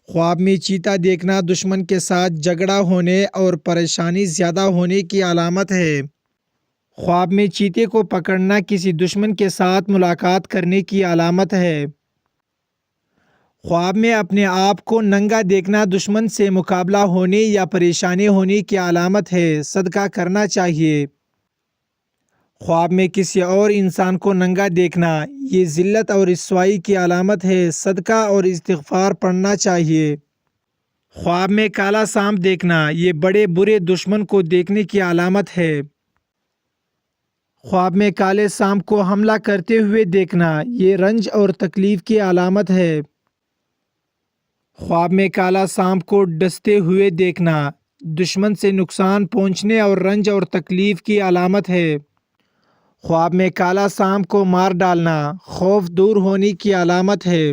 خواب میں چیتا دیکھنا دشمن کے ساتھ جھگڑا ہونے اور پریشانی زیادہ ہونے کی علامت ہے۔ خواب میں چیتے کو پکڑنا کسی دشمن کے ساتھ ملاقات کرنے کی علامت ہے۔ خواب میں اپنے آپ کو ننگا دیکھنا دشمن سے مقابلہ ہونے یا پریشانی ہونے کی علامت ہے، صدقہ کرنا چاہیے۔ خواب میں کسی اور انسان کو ننگا دیکھنا یہ ذلت اور رسوائی کی علامت ہے، صدقہ اور استغفار پڑھنا چاہیے۔ خواب میں کالا سانپ دیکھنا یہ بڑے برے دشمن کو دیکھنے کی علامت ہے۔ خواب میں کالے سانپ کو حملہ کرتے ہوئے دیکھنا یہ رنج اور تکلیف کی علامت ہے۔ خواب میں کالا سانپ کو ڈستے ہوئے دیکھنا دشمن سے نقصان پہنچنے اور رنج اور تکلیف کی علامت ہے۔ خواب میں کالا سانپ کو مار ڈالنا خوف دور ہونے کی علامت ہے۔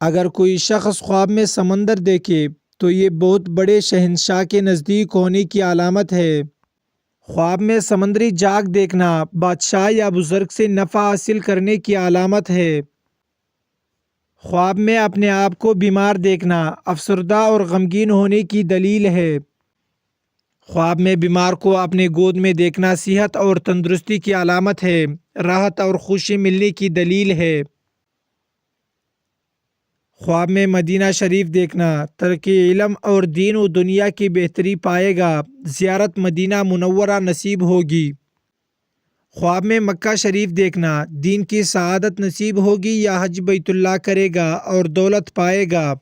اگر کوئی شخص خواب میں سمندر دیکھے تو یہ بہت بڑے شہنشاہ کے نزدیک ہونے کی علامت ہے۔ خواب میں سمندری جاگ دیکھنا بادشاہ یا بزرگ سے نفع حاصل کرنے کی علامت ہے۔ خواب میں اپنے آپ کو بیمار دیکھنا افسردہ اور غمگین ہونے کی دلیل ہے۔ خواب میں بیمار کو اپنے گود میں دیکھنا صحت اور تندرستی کی علامت ہے، راحت اور خوشی ملنے کی دلیل ہے۔ خواب میں مدینہ شریف دیکھنا ترقی علم اور دین و دنیا کی بہتری پائے گا، زیارت مدینہ منورہ نصیب ہوگی۔ خواب میں مکہ شریف دیکھنا دین کی سعادت نصیب ہوگی یا حج بیت اللہ کرے گا اور دولت پائے گا۔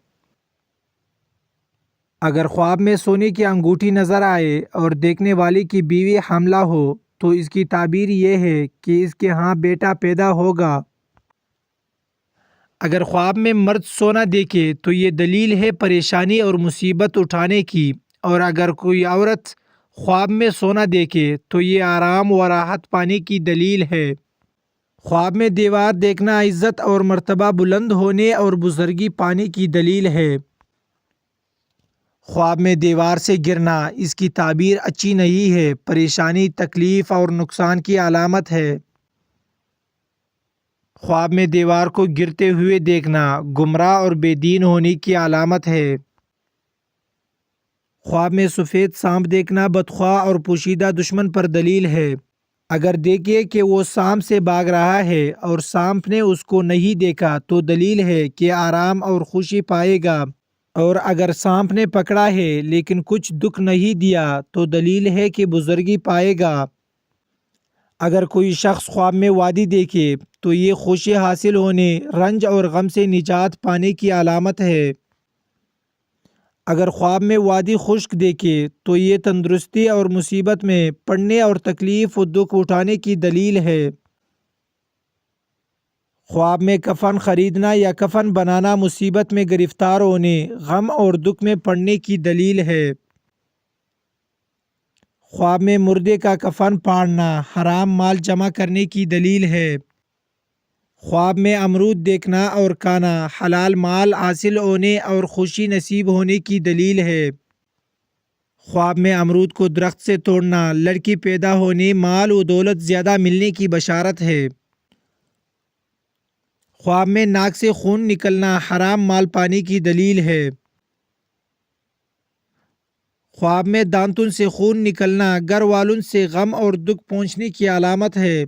اگر خواب میں سونے کی انگوٹھی نظر آئے اور دیکھنے والی کی بیوی حاملہ ہو تو اس کی تعبیر یہ ہے کہ اس کے ہاں بیٹا پیدا ہوگا۔ اگر خواب میں مرد سونا دیکھے تو یہ دلیل ہے پریشانی اور مصیبت اٹھانے کی، اور اگر کوئی عورت خواب میں سونا دیکھے تو یہ آرام و راحت پانے کی دلیل ہے۔ خواب میں دیوار دیکھنا عزت اور مرتبہ بلند ہونے اور بزرگی پانے کی دلیل ہے۔ خواب میں دیوار سے گرنا اس کی تعبیر اچھی نہیں ہے، پریشانی، تکلیف اور نقصان کی علامت ہے۔ خواب میں دیوار کو گرتے ہوئے دیکھنا گمراہ اور بے دین ہونے کی علامت ہے۔ خواب میں سفید سانپ دیکھنا بدخواہ اور پوشیدہ دشمن پر دلیل ہے۔ اگر دیکھے کہ وہ سانپ سے بھاگ رہا ہے اور سانپ نے اس کو نہیں دیکھا تو دلیل ہے کہ آرام اور خوشی پائے گا، اور اگر سانپ نے پکڑا ہے لیکن کچھ دکھ نہیں دیا تو دلیل ہے کہ بزرگی پائے گا۔ اگر کوئی شخص خواب میں وادی دیکھے تو یہ خوشی حاصل ہونے، رنج اور غم سے نجات پانے کی علامت ہے۔ اگر خواب میں وادی خشک دیکھے تو یہ تندرستی اور مصیبت میں پڑنے اور تکلیف و دکھ اٹھانے کی دلیل ہے۔ خواب میں کفن خریدنا یا کفن بنانا مصیبت میں گرفتار ہونے، غم اور دکھ میں پڑنے کی دلیل ہے۔ خواب میں مردے کا کفن پھاڑنا حرام مال جمع کرنے کی دلیل ہے۔ خواب میں امرود دیکھنا اور کھانا حلال مال حاصل ہونے اور خوشی نصیب ہونے کی دلیل ہے۔ خواب میں امرود کو درخت سے توڑنا لڑکی پیدا ہونے، مال و دولت زیادہ ملنے کی بشارت ہے۔ خواب میں ناک سے خون نکلنا حرام مال پانے کی دلیل ہے۔ خواب میں دانتوں سے خون نکلنا گھر والوں سے غم اور دکھ پہنچنے کی علامت ہے۔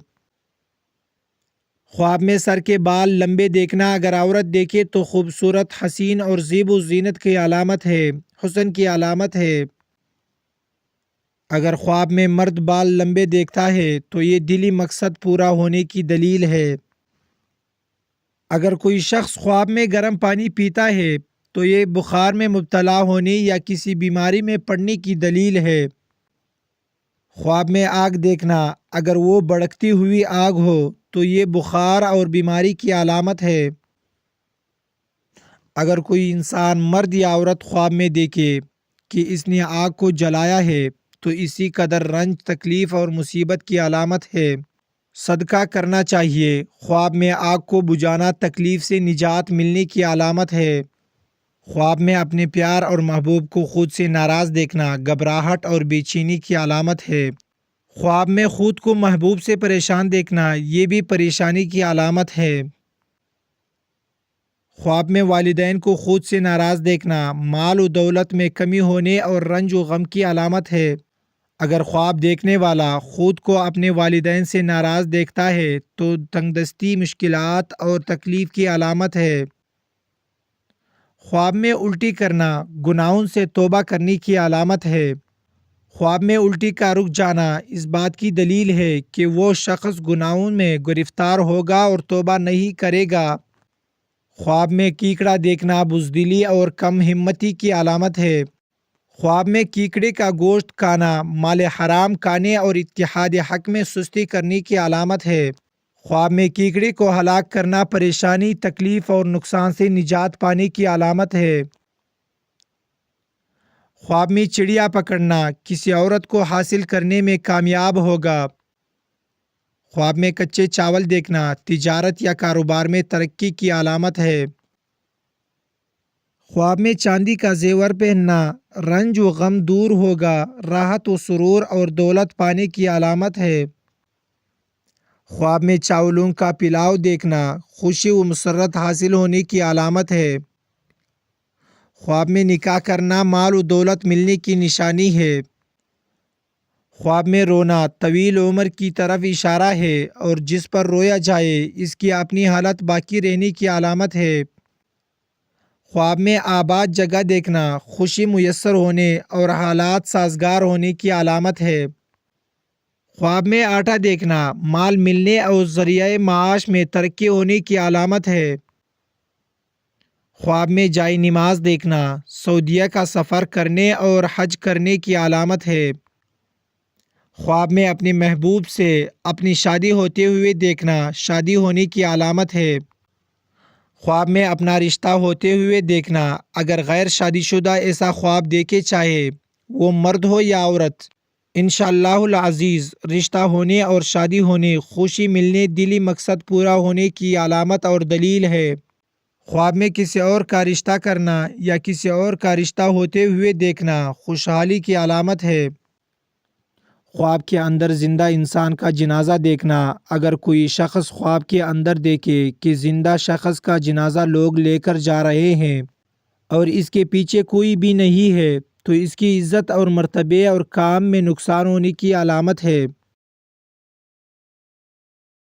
خواب میں سر کے بال لمبے دیکھنا اگر عورت دیکھے تو خوبصورت، حسین اور زیب و زینت کی علامت ہے، حسن کی علامت ہے۔ اگر خواب میں مرد بال لمبے دیکھتا ہے تو یہ دلی مقصد پورا ہونے کی دلیل ہے۔ اگر کوئی شخص خواب میں گرم پانی پیتا ہے تو یہ بخار میں مبتلا ہونے یا کسی بیماری میں پڑنے کی دلیل ہے۔ خواب میں آگ دیکھنا اگر وہ بھڑکتی ہوئی آگ ہو تو یہ بخار اور بیماری کی علامت ہے۔ اگر کوئی انسان مرد یا عورت خواب میں دیکھے کہ اس نے آگ کو جلایا ہے تو اسی قدر رنج، تکلیف اور مصیبت کی علامت ہے، صدقہ کرنا چاہیے۔ خواب میں آگ کو بجھانا تکلیف سے نجات ملنے کی علامت ہے۔ خواب میں اپنے پیار اور محبوب کو خود سے ناراض دیکھنا گھبراہٹ اور بے چینی کی علامت ہے۔ خواب میں خود کو محبوب سے پریشان دیکھنا یہ بھی پریشانی کی علامت ہے۔ خواب میں والدین کو خود سے ناراض دیکھنا مال و دولت میں کمی ہونے اور رنج و غم کی علامت ہے۔ اگر خواب دیکھنے والا خود کو اپنے والدین سے ناراض دیکھتا ہے تو تنگ دستی، مشکلات اور تکلیف کی علامت ہے۔ خواب میں الٹی کرنا گناہوں سے توبہ کرنے کی علامت ہے۔ خواب میں الٹی کا رک جانا اس بات کی دلیل ہے کہ وہ شخص گناہوں میں گرفتار ہوگا اور توبہ نہیں کرے گا۔ خواب میں کیکڑا دیکھنا بزدلی اور کم ہمتی کی علامت ہے۔ خواب میں کیکڑے کا گوشت کھانا مال حرام کھانے اور اتحاد حق میں سستی کرنے کی علامت ہے۔ خواب میں کیکڑے کو ہلاک کرنا پریشانی، تکلیف اور نقصان سے نجات پانے کی علامت ہے۔ خواب میں چڑیا پکڑنا کسی عورت کو حاصل کرنے میں کامیاب ہوگا۔ خواب میں کچے چاول دیکھنا تجارت یا کاروبار میں ترقی کی علامت ہے۔ خواب میں چاندی کا زیور پہننا رنج و غم دور ہوگا، راحت و سرور اور دولت پانے کی علامت ہے۔ خواب میں چاولوں کا پلاؤ دیکھنا خوشی و مسرت حاصل ہونے کی علامت ہے۔ خواب میں نکاح کرنا مال و دولت ملنے کی نشانی ہے۔ خواب میں رونا طویل عمر کی طرف اشارہ ہے اور جس پر رویا جائے اس کی اپنی حالت باقی رہنے کی علامت ہے۔ خواب میں آباد جگہ دیکھنا خوشی میسر ہونے اور حالات سازگار ہونے کی علامت ہے۔ خواب میں آٹا دیکھنا مال ملنے اور ذریعہ معاش میں ترقی ہونے کی علامت ہے۔ خواب میں جائے نماز دیکھنا سعودیہ کا سفر کرنے اور حج کرنے کی علامت ہے۔ خواب میں اپنے محبوب سے اپنی شادی ہوتے ہوئے دیکھنا شادی ہونے کی علامت ہے۔ خواب میں اپنا رشتہ ہوتے ہوئے دیکھنا اگر غیر شادی شدہ ایسا خواب دیکھے چاہے وہ مرد ہو یا عورت، انشاءاللہ العزیز رشتہ ہونے اور شادی ہونے، خوشی ملنے، دلی مقصد پورا ہونے کی علامت اور دلیل ہے۔ خواب میں کسی اور کا رشتہ کرنا یا کسی اور کا رشتہ ہوتے ہوئے دیکھنا خوشحالی کی علامت ہے۔ خواب کے اندر زندہ انسان کا جنازہ دیکھنا اگر کوئی شخص خواب کے اندر دیکھے کہ زندہ شخص کا جنازہ لوگ لے کر جا رہے ہیں اور اس کے پیچھے کوئی بھی نہیں ہے تو اس کی عزت اور مرتبے اور کام میں نقصان ہونے کی علامت ہے۔